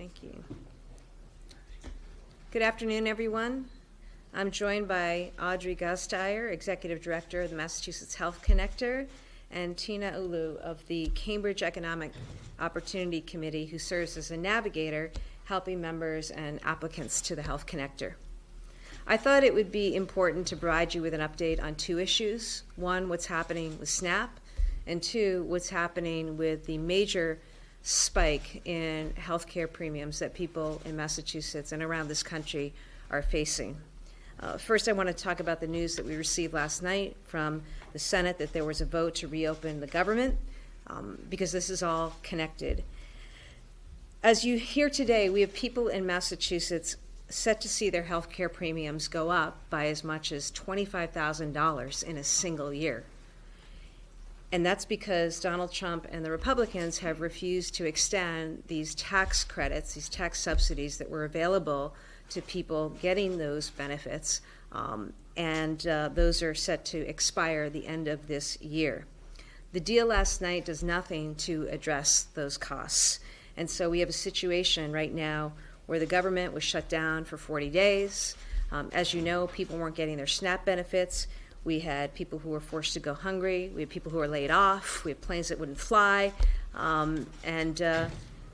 Thank you. Good afternoon, everyone. I'm joined by Audrey Gasteyer, Executive Director of the Massachusetts Health Connector, and Tina Ulu of the Cambridge Economic Opportunity Committee, who serves as a navigator, helping members and applicants to the Health Connector. I thought it would be important to provide you with an update on two issues. One, what's happening with SNAP, and two, what's happening with the major spike in healthcare premiums that people in Massachusetts and around this country are facing. First, I want to talk about the news that we received last night from the Senate that there was a vote to reopen the government, because this is all connected. As you hear today, we have people in Massachusetts set to see their health care premiums go up by as much as $25,000 in a single year. And that's because Donald Trump and the Republicans have refused to extend these tax credits, these tax subsidies that were available to people getting those benefits, and those are set to expire the end of this year. The deal last night does nothing to address those costs. And so we have a situation right now where the government was shut down for 40 days. As you know, people weren't getting their SNAP benefits. We had people who were forced to go hungry. We had people who were laid off. We had planes that wouldn't fly. And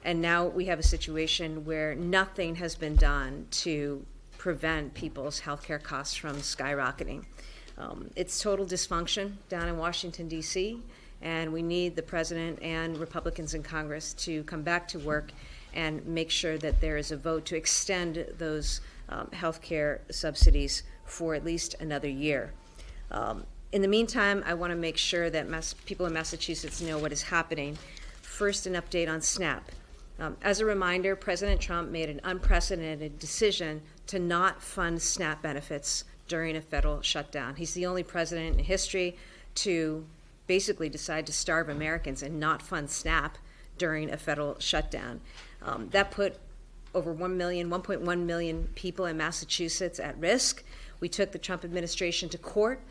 now we have a situation where nothing has been done to prevent people's health care costs from skyrocketing. It's total dysfunction down in Washington, D.C., and we need the president and Republicans in Congress to come back to work and make sure that there is a vote to extend those health care subsidies for at least another year. In the meantime, I want to make sure that people in Massachusetts know what is happening. First, an update on SNAP. As a reminder, President Trump made an unprecedented decision to not fund SNAP benefits during a federal shutdown. He's the only president in history to basically decide to starve Americans and not fund SNAP during a federal shutdown. That put over 1.1 million people in Massachusetts at risk. We took the Trump administration to court,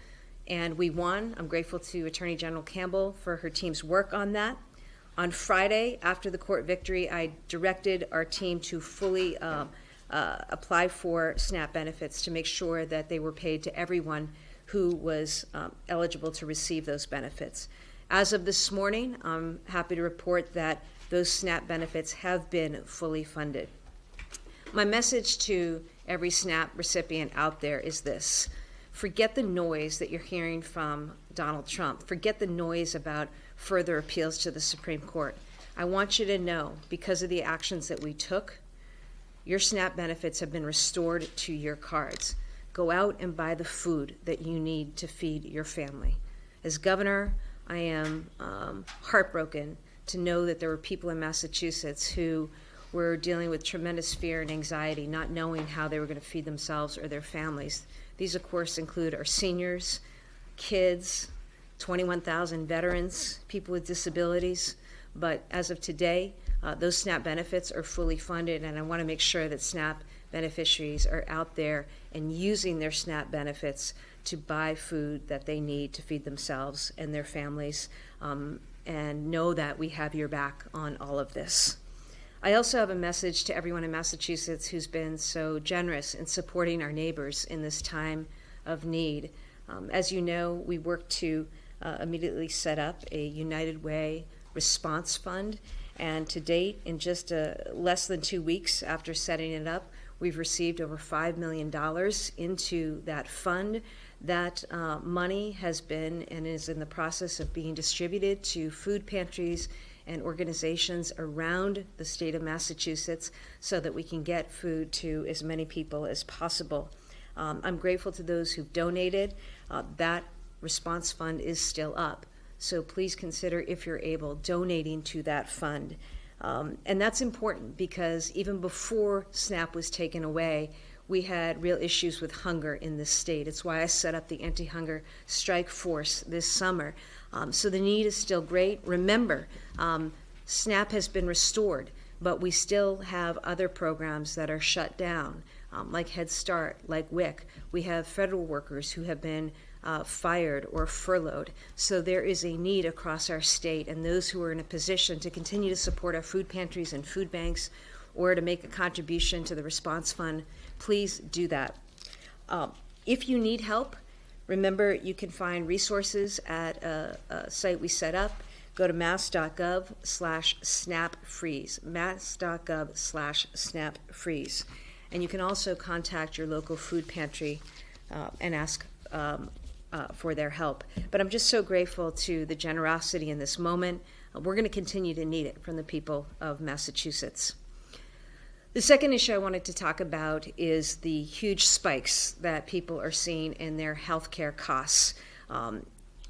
and we won. I'm grateful to Attorney General Campbell for her team's work on that. On Friday, after the court victory, I directed our team to fully apply for SNAP benefits to make sure that they were paid to everyone who was eligible to receive those benefits. As of this morning, I'm happy to report that those SNAP benefits have been fully funded. My message to every SNAP recipient out there is this: forget the noise that you're hearing from Donald Trump. Forget the noise about further appeals to the Supreme Court. I want you to know, because of the actions that we took, your SNAP benefits have been restored to your cards. Go out and buy the food that you need to feed your family. As governor, I am heartbroken to know that there were people in Massachusetts who were dealing with tremendous fear and anxiety, not knowing how they were going to feed themselves or their families. These, of course, include our seniors, kids, 21,000 veterans, people with disabilities. But as of today, those SNAP benefits are fully funded, and I want to make sure that SNAP beneficiaries are out there and using their SNAP benefits to buy food that they need to feed themselves and their families, and know that we have your back on all of this. I also have a message to everyone in Massachusetts who's been so generous in supporting our neighbors in this time of need. As you know, we worked to immediately set up a United Way response fund, and to date, in just less than 2 weeks after setting it up, we've received over $5 million into that fund. That money has been and is in the process of being distributed to food pantries and organizations around the state of Massachusetts so that we can get food to as many people as possible. I'm grateful to those who've donated. That response fund is still up, so please consider, if you're able, donating to that fund. And that's important because even before SNAP was taken away, we had real issues with hunger in this state. It's why I set up the anti-hunger strike force this summer. So the need is still great. Remember, SNAP has been restored, but we still have other programs that are shut down, like Head Start, like WIC. We have federal workers who have been fired or furloughed. So there is a need across our state, and those who are in a position to continue to support our food pantries and food banks, or to make a contribution to the response fund, please do that. If you need help, remember you can find resources at a site we set up. Go to mass.gov/snapfreeze, mass.gov/snapfreeze. And you can also contact your local food pantry and ask for their help. But I'm just so grateful to the generosity in this moment. We're going to continue to need it from the people of Massachusetts. The second issue I wanted to talk about is the huge spikes that people are seeing in their health care costs.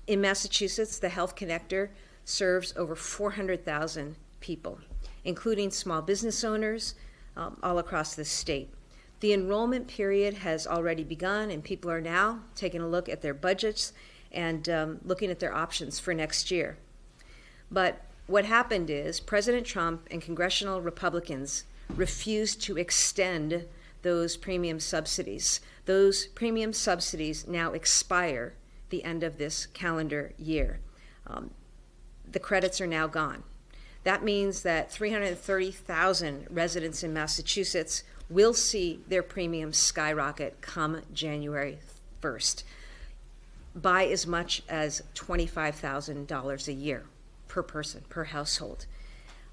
In Massachusetts, the Health Connector serves over 400,000 people, including small business owners all across the state. The enrollment period has already begun, and people are now taking a look at their budgets and looking at their options for next year. But what happened is President Trump and congressional Republicans refused to extend those premium subsidies. Those premium subsidies now expire the end of this calendar year. The credits are now gone. That means that 330,000 residents in Massachusetts will see their premiums skyrocket come January 1st by as much as $25,000 a year per person, per household.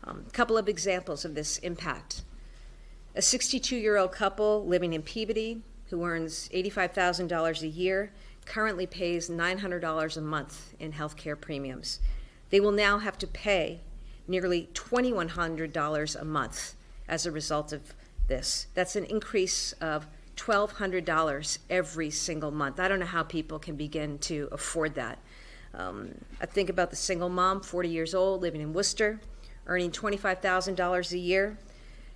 A couple of examples of this impact. A 62-year-old couple living in Peabody who earns $85,000 a year currently pays $900 a month in health care premiums. They will now have to pay nearly $2,100 a month as a result of this. That's an increase of $1,200 every single month. I don't know how people can begin to afford that. I think about the single mom, 40 years old, living in Worcester, earning $25,000 a year.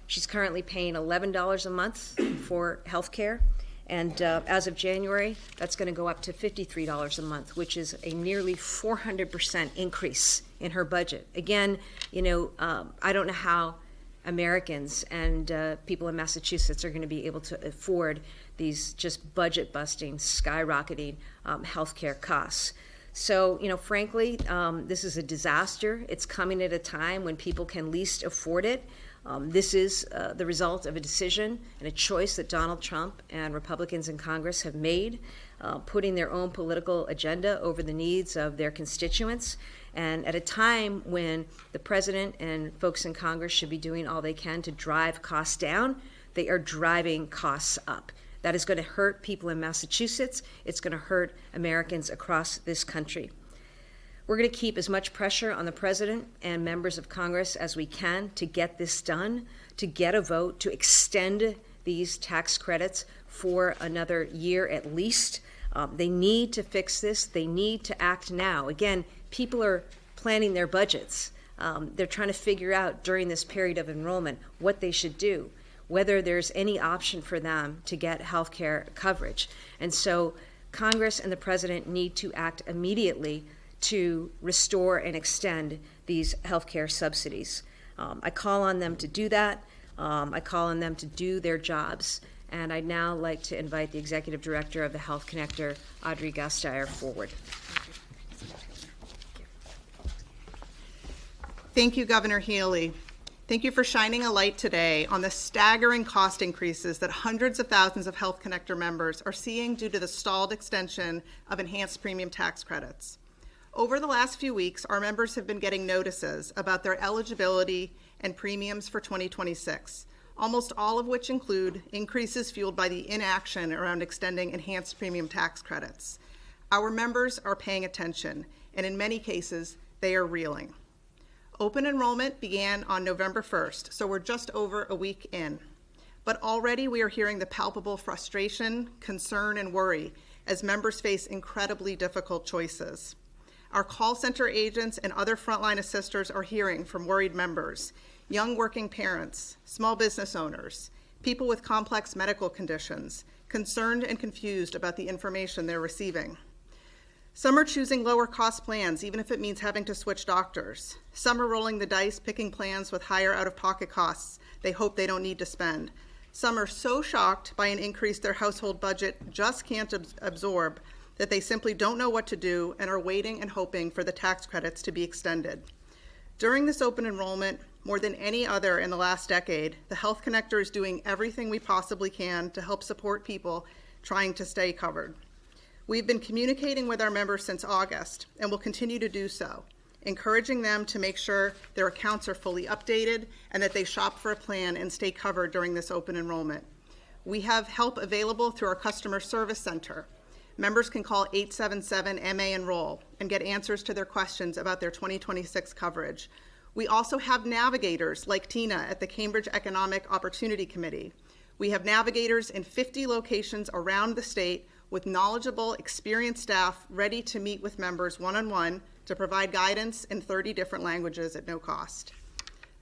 She's currently paying $11 a month for health care. And as of January, that's going to go up to $53 a month, which is a nearly 400% increase in her budget. Again, I don't know how Americans and people in Massachusetts are going to be able to afford these just budget-busting, skyrocketing healthcare costs. So, frankly, this is a disaster. It's coming at a time when people can least afford it. This is the result of a decision and a choice that Donald Trump and Republicans in Congress have made, putting their own political agenda over the needs of their constituents. And at a time when the president and folks in Congress should be doing all they can to drive costs down, they are driving costs up. That is going to hurt people in Massachusetts. It's going to hurt Americans across this country. We're going to keep as much pressure on the president and members of Congress as we can to get this done, to get a vote, to extend these tax credits for another year at least. They need to fix this. They need to act now. Again, people are planning their budgets. They're trying to figure out during this period of enrollment what they should do, whether there's any option for them to get health care coverage. And so Congress and the president need to act immediately to restore and extend these health care subsidies. I call on them to do that. I call on them to do their jobs. And I'd now like to invite the Executive Director of the Health Connector, Audrey Gasteyer, forward. Thank you, Governor Healey. Thank you for shining a light today on the staggering cost increases that hundreds of thousands of Health Connector members are seeing due to the stalled extension of enhanced premium tax credits. Over the last few weeks, our members have been getting notices about their eligibility and premiums for 2026, almost all of which include increases fueled by the inaction around extending enhanced premium tax credits. Our members are paying attention, and in many cases, they are reeling. Open enrollment began on November 1st, so we're just over a week in. But already we are hearing the palpable frustration, concern, and worry as members face incredibly difficult choices. Our call center agents and other frontline assisters are hearing from worried members, young working parents, small business owners, people with complex medical conditions, concerned and confused about the information they're receiving. Some are choosing lower cost plans, even if it means having to switch doctors. Some are rolling the dice, picking plans with higher out-of-pocket costs they hope they don't need to spend. Some are so shocked by an increase their household budget just can't absorb that they simply don't know what to do and are waiting and hoping for the tax credits to be extended. During this open enrollment, more than any other in the last decade, the Health Connector is doing everything we possibly can to help support people trying to stay covered. We've been communicating with our members since August and will continue to do so, encouraging them to make sure their accounts are fully updated and that they shop for a plan and stay covered during this open enrollment. We have help available through our customer service center. Members can call 877-MA-ENROLL and get answers to their questions about their 2026 coverage. We also have navigators like Tina at the Cambridge Economic Opportunity Committee. We have navigators in 50 locations around the state with knowledgeable, experienced staff ready to meet with members one-on-one to provide guidance in 30 different languages at no cost.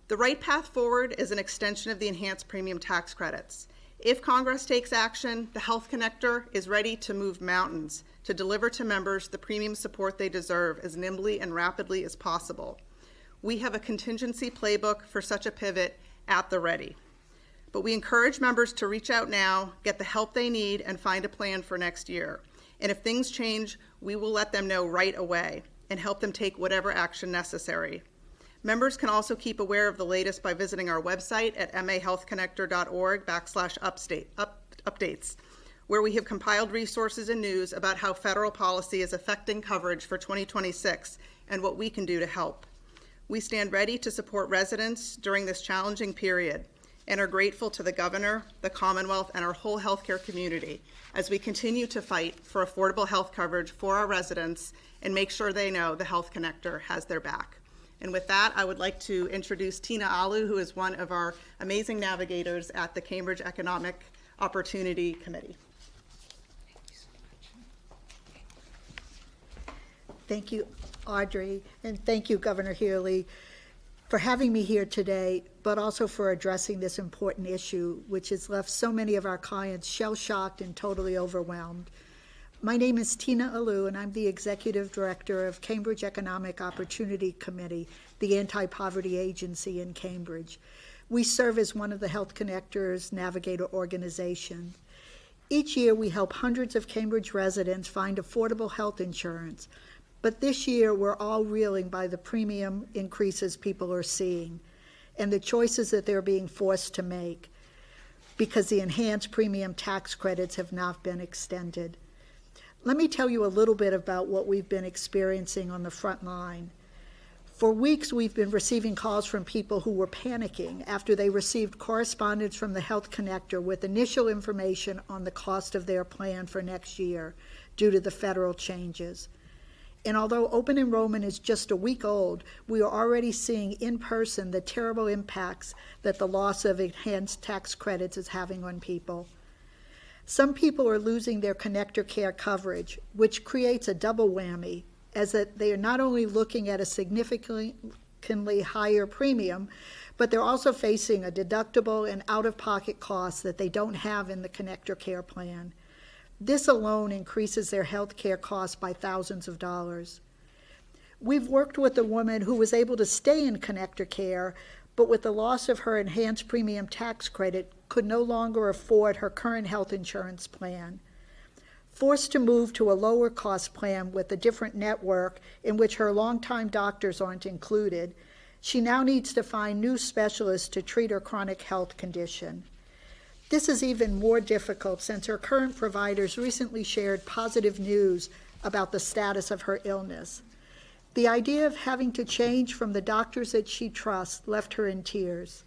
The right path forward is an extension of the enhanced premium tax credits. If Congress takes action, the Health Connector is ready to move mountains to deliver to members the premium support they deserve as nimbly and rapidly as possible. We have a contingency playbook for such a pivot at the ready. But we encourage members to reach out now, get the help they need, and find a plan for next year. And if things change, we will let them know right away and help them take whatever action necessary. Members can also keep aware of the latest by visiting our website at mahealthconnector.org/updates, where we have compiled resources and news about how federal policy is affecting coverage for 2026 and what we can do to help. We stand ready to support residents during this challenging period and are grateful to the Governor, the Commonwealth, and our whole healthcare community as we continue to fight for affordable health coverage for our residents and make sure they know the Health Connector has their back. And with that, I would like to introduce Tina Alu, who is one of our amazing navigators at the Cambridge Economic Opportunity Committee. Thank you, Audrey, and thank you, Governor Healey, for having me here today, but also for addressing this important issue, which has left so many of our clients shell-shocked and totally overwhelmed. My name is Tina Alu, and I'm the Executive Director of Cambridge Economic Opportunity Committee, the anti-poverty agency in Cambridge. We serve as one of the Health Connector's navigator organizations. Each year, we help hundreds of Cambridge residents find affordable health insurance. But this year, we're all reeling by the premium increases people are seeing and the choices that they're being forced to make because the enhanced premium tax credits have not been extended. Let me tell you a little bit about what we've been experiencing on the front line. For weeks, we've been receiving calls from people who were panicking after they received correspondence from the Health Connector with initial information on the cost of their plan for next year due to the federal changes. And although open enrollment is just a week old, we are already seeing in person the terrible impacts that the loss of enhanced tax credits is having on people. Some people are losing their Connector Care coverage, which creates a double whammy, as that they are not only looking at a significantly higher premium, but they're also facing a deductible and out-of-pocket costs that they don't have in the Connector Care plan. This alone increases their health care costs by thousands of dollars. We've worked with a woman who was able to stay in Connector Care, but with the loss of her enhanced premium tax credit, could no longer afford her current health insurance plan. Forced to move to a lower cost plan with a different network in which her longtime doctors aren't included, she now needs to find new specialists to treat her chronic health condition. This is even more difficult since her current providers recently shared positive news about the status of her illness. The idea of having to change from the doctors that she trusts left her in tears.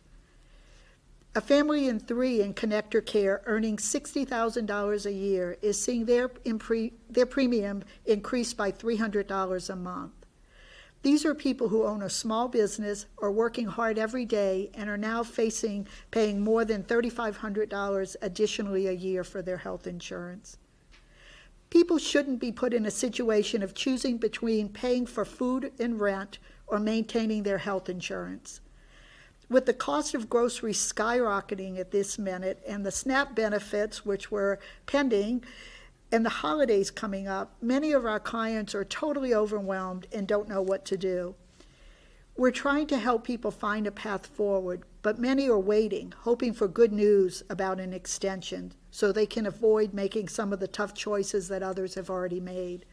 A family in 3 in Connector Care earning $60,000 a year is seeing their premium increase by $300 a month. These are people who own a small business, are working hard every day, and are now paying more than $3,500 additionally a year for their health insurance. People shouldn't be put in a situation of choosing between paying for food and rent or maintaining their health insurance. With the cost of groceries skyrocketing at this minute and the SNAP benefits, which were pending, and the holidays coming up, many of our clients are totally overwhelmed and don't know what to do. We're trying to help people find a path forward, but many are waiting, hoping for good news about an extension so they can avoid making some of the tough choices that others have already made.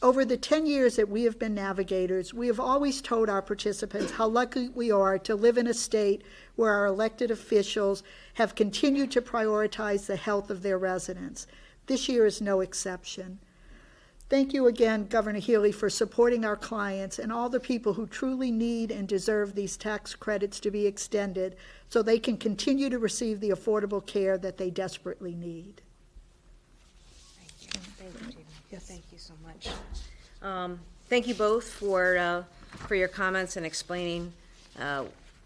Over the 10 years that we have been navigators, we have always told our participants how lucky we are to live in a state where our elected officials have continued to prioritize the health of their residents. This year is no exception. Thank you again, Governor Healey, for supporting our clients and all the people who truly need and deserve these tax credits to be extended so they can continue to receive the affordable care that they desperately need. Thank you, Judy. Yes. Thank you so much. Thank you both for your comments and explaining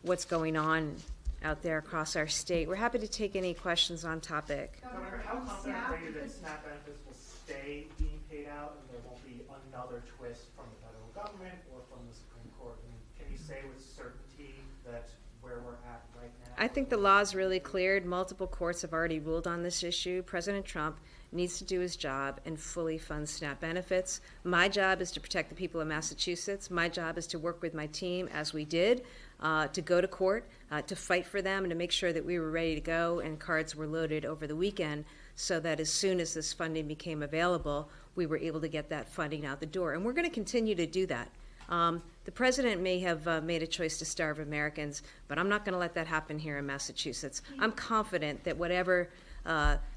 what's going on out there across our state. We're happy to take any questions on topic. Governor, how confident are you that SNAP benefits will stay being paid out and there won't be another twist from the federal government or from the Supreme Court? I mean, can you say with certainty that where we're at right now? I think the law is really cleared. Multiple courts have already ruled on this issue. President Trump needs to do his job and fully fund SNAP benefits. My job is to protect the people of Massachusetts. My job is to work with my team, as we did, to go to court, to fight for them, and to make sure that we were ready to go and cards were loaded over the weekend so that as soon as this funding became available, we were able to get that funding out the door. And we're going to continue to do that. The president may have made a choice to starve Americans, but I'm not going to let that happen here in Massachusetts. I'm confident that whatever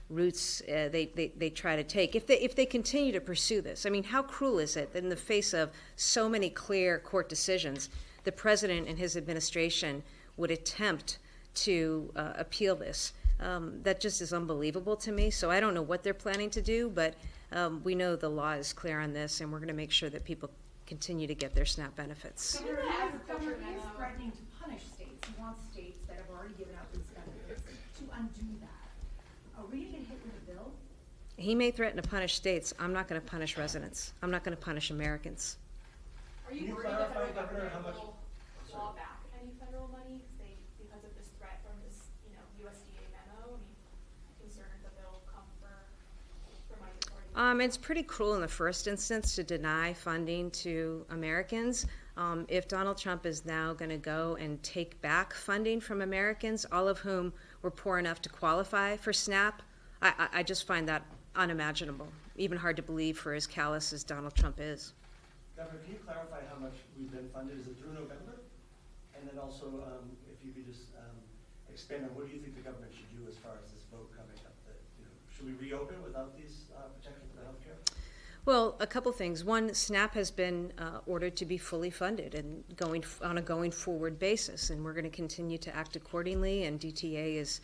routes they try to take, if they continue to pursue this. I mean, how cruel is it that in the face of so many clear court decisions, the president and his administration would attempt to appeal this? That just is unbelievable to me. So I don't know what they're planning to do, but we know the law is clear on this, and we're going to make sure that people continue to get their SNAP benefits. Governor is threatening to punish states. He wants states that have already given out these benefits to undo that. Are we going to get hit with a bill? He may threaten to punish states. I'm not going to punish residents. I'm not going to punish Americans. Are you worried that the federal government will claw back any federal money because of this threat from this, USDA memo? I mean, concerned that they'll come for money that's already. It's pretty cruel in the first instance to deny funding to Americans. If Donald Trump is now going to go and take back funding from Americans, all of whom were poor enough to qualify for SNAP, I just find that unimaginable, even hard to believe for as callous as Donald Trump is. Governor, can you clarify how much we've been funded? Is it through November? And then also, if you could just expand on what do you think the government should do as far as this vote coming up? That, should we reopen without these protections for health care? Well, a couple things. One, SNAP has been ordered to be fully funded and on a going forward basis, and we're going to continue to act accordingly, and DTA is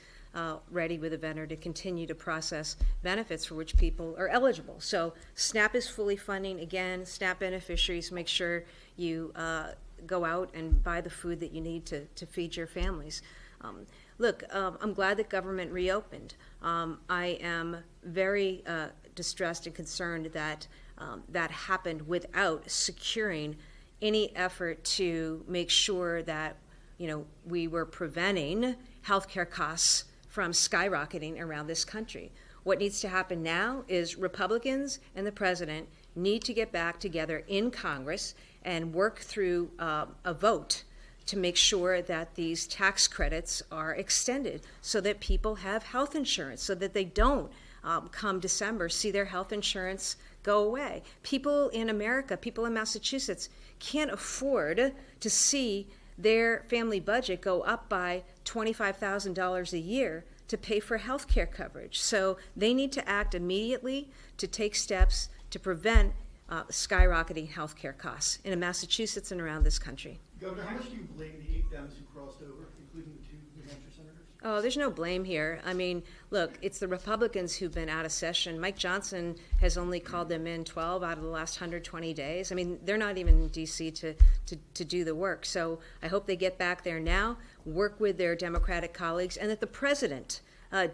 ready with a vendor to continue to process benefits for which people are eligible. So SNAP is fully funding. Again, SNAP beneficiaries, make sure you go out and buy the food that you need to feed your families. Look, I'm glad that government reopened. I am very distressed and concerned that that happened without securing any effort to make sure that we were preventing healthcare costs from skyrocketing around this country. What needs to happen now is Republicans and the president need to get back together in Congress and work through a vote to make sure that these tax credits are extended so that people have health insurance, so that they don't come December see their health insurance go away. People in America, people in Massachusetts can't afford to see their family budget go up by $25,000 a year to pay for health care coverage. So they need to act immediately to take steps to prevent skyrocketing health care costs in Massachusetts and around this country. Governor, how much do you blame the 8 Dems who crossed over, including the 2 New Hampshire senators? Oh, there's no blame here. I mean, look, it's the Republicans who've been out of session. Mike Johnson has only called them in 12 out of the last 120 days. I mean, they're not even in D.C. to do the work. So I hope they get back there now, work with their Democratic colleagues, and that the president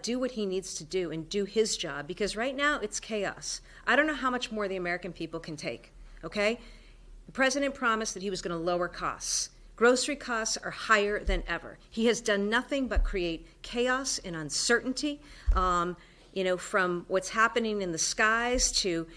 do what he needs to do and do his job, because right now it's chaos. I don't know how much more the American people can take, okay? The president promised that he was going to lower costs. Grocery costs are higher than ever. He has done nothing but create chaos and uncertainty, from what's happening in the skies to,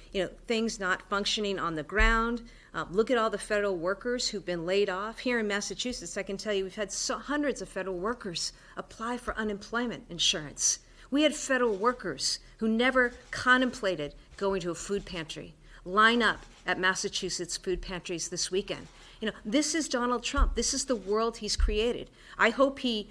things not functioning on the ground. Look at all the federal workers who've been laid off. Here in Massachusetts, I can tell you we've had hundreds of federal workers apply for unemployment insurance. We had federal workers who never contemplated going to a food pantry. line up at Massachusetts food pantries this weekend. You know, this is Donald Trump. This is the world he's created. I hope he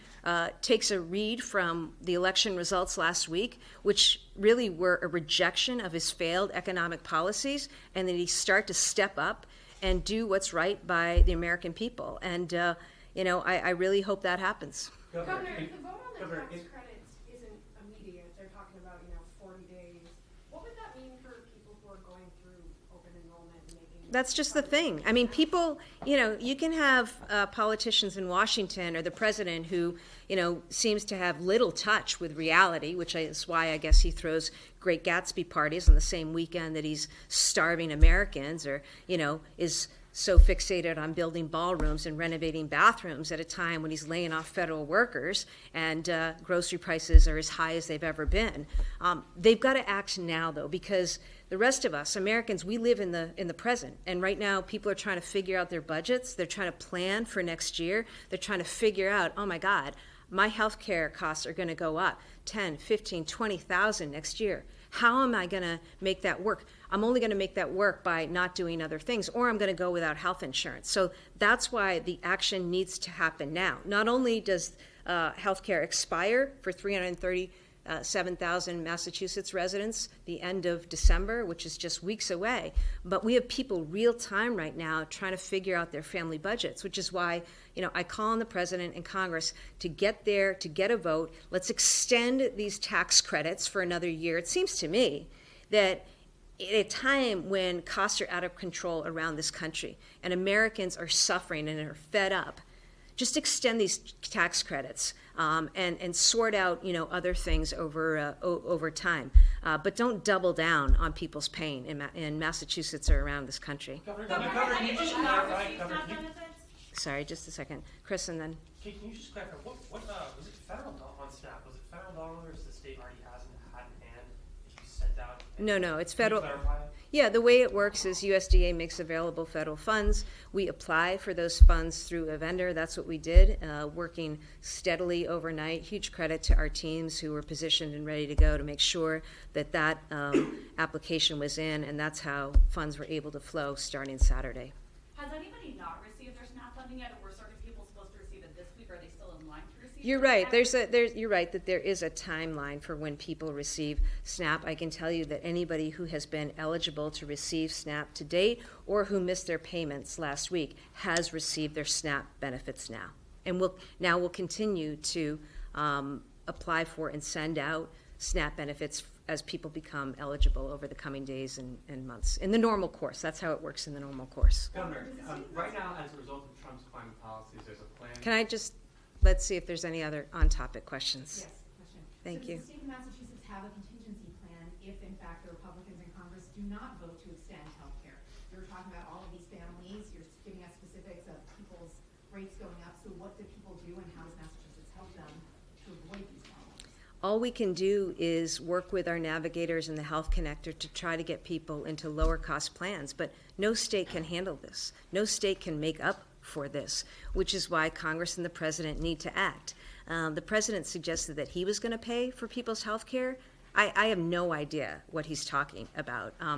takes a read from the election results last week, which really were a rejection of his failed economic policies, and that he start to step up and do what's right by the American people. And, you know, I really hope that happens. Governor, if the vote on the Governor, tax credits isn't immediate, they're talking about, 40 days, what would that mean for people who are going through open enrollment and making? That's just the thing. I mean, people, you know, you can have politicians in Washington or the president who, you know, seems to have little touch with reality, which is why I guess he throws Great Gatsby parties on the same weekend that he's starving Americans, or, you know, is so fixated on building ballrooms and renovating bathrooms at a time when he's laying off federal workers and grocery prices are as high as they've ever been. They've got to act now, though, because the rest of us, Americans, we live in the present. And right now, people are trying to figure out their budgets. They're trying to plan for next year. They're trying to figure out, oh my God, my health care costs are going to go up 10, 15, 20,000 next year. How am I going to make that work? I'm only going to make that work by not doing other things, or I'm going to go without health insurance. So that's why the action needs to happen now. Not only does health care expire for 337,000 Massachusetts residents the end of December, which is just weeks away, but we have people real time right now trying to figure out their family budgets, which is why, you know, I call on the president and Congress to get there, to get a vote. Let's extend these tax credits for another year. It seems to me that at a time when costs are out of control around this country and Americans are suffering and are fed up, just extend these tax credits and sort out, you know, other things over time. But don't double down on people's pain in Massachusetts or around this country. Governor, Governor, can you just anybody not clarify, receive Governor, SNAP can you- benefits? Sorry, just a second. Chris, and then Can you just clarify, what was it federal on SNAP? Was it federal dollars the state already had in hand that you sent out? no, it's Can you federal. clarify? Yeah, the way it works is USDA makes available federal funds. We apply for those funds through a vendor. That's what we did, working steadily overnight. Huge credit to our teams who were positioned and ready to go to make sure that that application was in, and that's how funds were able to flow starting Saturday. Has anybody not received their SNAP funding yet, or were certain people supposed to receive it this week? Are they still in line to receive? You're their right. SNAP? You're right that there is a timeline for when people receive SNAP. I can tell you that anybody who has been eligible to receive SNAP to date or who missed their payments last week has received their SNAP benefits now. And we'll continue to apply for and send out SNAP benefits as people become eligible over the coming days and months. In the normal course. That's how it works in the normal course. Governor, right now, as a result of Trump's climate policies, there's a plan. Can I just, let's see if there's any other on-topic questions. Yes, question. Thank you. Does the state of Massachusetts have a contingency plan if, in fact, the Republicans in Congress do not vote to extend health care? You're talking about all of these families, you're giving us specifics of people's rates going up, so what do people do and how does Massachusetts help them to avoid these problems? All we can do is work with our navigators and the Health Connector to try to get people into lower cost plans, but no state can handle this. No state can make up for this, which is why Congress and the president need to act. The president suggested that he was going to pay for people's health care. I have no idea what he's talking about. I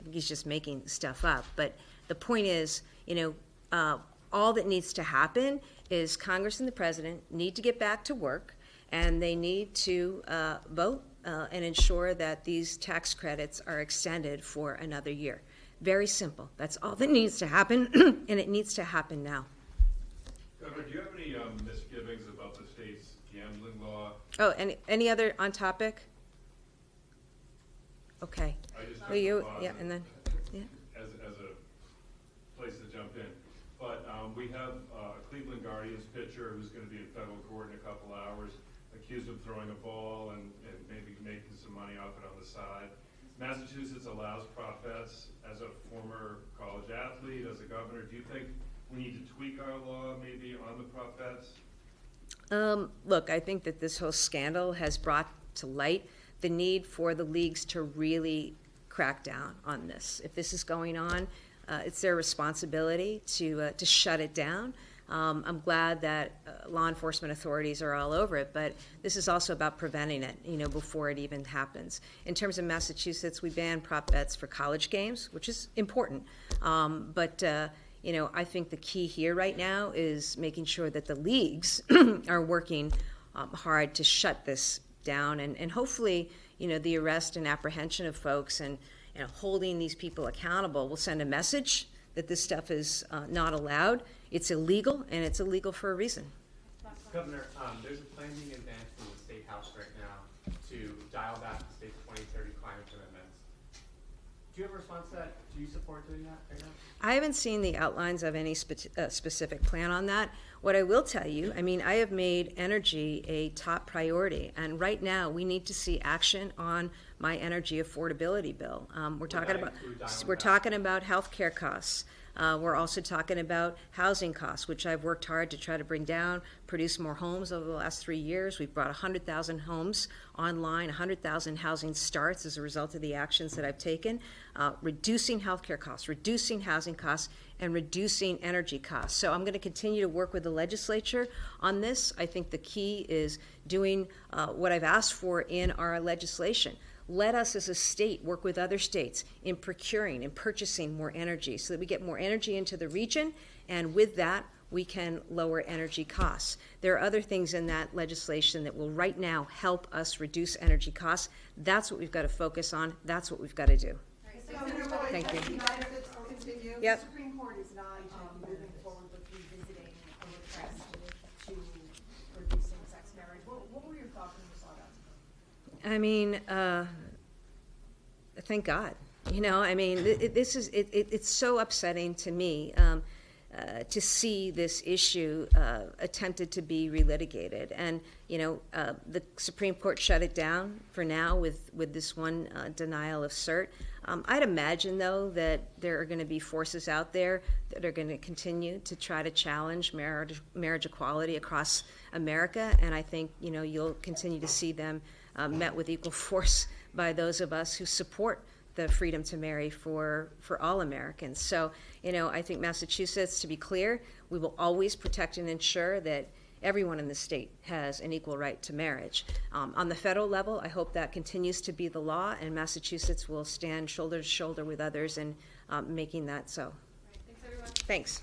think he's just making stuff up. But the point is, all that needs to happen is Congress and the president need to get back to work, and they need to vote and ensure that these tax credits are extended for another year. Very simple. That's all that needs to happen, and it needs to happen now. Governor, do you have any misgivings about the state's gambling law? Oh, any other on topic? Okay. I just Will you? pause Yeah, and then, yeah. as a place to jump in. But we have a Cleveland Guardians pitcher who's going to be in federal court in a couple hours, accused of throwing a ball and maybe making some money off it on the side. Massachusetts allows prop bets. As a former college athlete, as a governor, do you think we need to tweak our law maybe on the prop bets? Look, I think that this whole scandal has brought to light the need for the leagues to really crack down on this. If this is going on, it's their responsibility to shut it down. I'm glad that law enforcement authorities are all over it, but this is also about preventing it, before it even happens. In terms of Massachusetts, we banned prop bets for college games, which is important. But I think the key here right now is making sure that the leagues are working hard to shut this down, and hopefully, the arrest and apprehension of folks and holding these people accountable will send a message that this stuff is not allowed. It's illegal, and it's illegal for a reason. Governor, there's a plan being advanced from the State House right now to dial back the state's 2030 climate commitments. Do you have a response to that? Do you support doing that right now? I haven't seen the outlines of any specific plan on that. What I will tell you, I have made energy a top priority, and right now we need to see action on my energy affordability bill. We're talking about health care costs. We're also talking about housing costs, which I've worked hard to try to bring down, produce more homes over the last 3 years. We've brought 100,000 homes online, 100,000 housing starts as a result of the actions that I've taken, reducing healthcare costs, reducing housing costs, and reducing energy costs. So I'm going to continue to work with the legislature on this. I think the key is doing what I've asked for in our legislation. Let us as a state work with other states in procuring and purchasing more energy so that we get more energy into the region, and with that, we can lower energy costs. There are other things in that legislation that will right now help us reduce energy costs. That's what we've got to focus on. That's what we've got to do. Thank you. Yep. The Supreme Court is not moving forward with revisiting a request to reduce same-sex marriage. What were your thoughts when you saw that? Thank God. It's so upsetting to me to see this issue attempted to be relitigated. And, the Supreme Court shut it down for now with this one denial of cert. I'd imagine, though, that there are going to be forces out there that are going to continue to try to challenge marriage equality across America. And I think, you'll continue to see them met with equal force by those of us who support the freedom to marry for all Americans. So, I think Massachusetts, to be clear, we will always protect and ensure that everyone in the state has an equal right to marriage. On the federal level, I hope that continues to be the law, and Massachusetts will stand shoulder to shoulder with others in making that so. Thanks, everyone. Thanks.